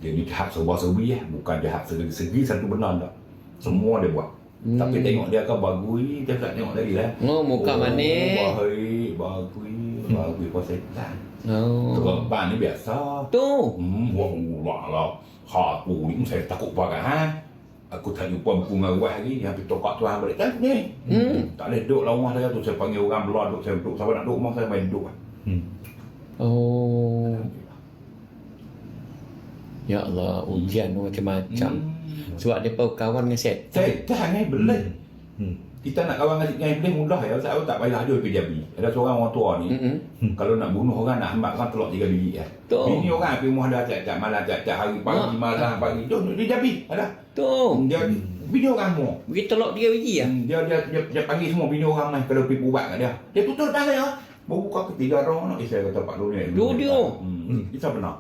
Jadi jahat serba-serbi bukan jahat segi satu benda tak. Semua dia buat. Tapi tengok dia kan bagus, dia tak tengok tadi lah. Muka manis. Bagus persetan. Terbang ni biasa. Tu. Wah lah. Tu ni saya takut pakai ha. Aku tak jumpa buku dengan Wah lagi, yang pergi tokak tuan balik kan ni. Tak boleh duduk lah rumah saya tu, saya panggil orang belah duduk, saya duduk. Siapa nak duduk rumah saya main duduk. Oh. Ya Allah, ujian macam-macam. Sebab dia pun kawan dengan setan. Setan ni belai. Kita nak kawan dengan boleh mudah ya. Saya tak payah ada kerja bini. Ada seorang orang tua ni, kalau nak bunuh orang, nak hambat orang telok 3 biji ya. Bini orang pergi rumah dah acak-acak malam, acak-acak hari pagi, malam pagi. Dia jabi, ada. Tu. Dia bini orang semua. Bagi telok 3 biji ya. Dia panggil semua bini orang ni kalau pergi ubat kat dia. Dia tutup dah saya. Baru buka ketiga orang nak saya kata Pak Lu ni. Dia. Kita benar.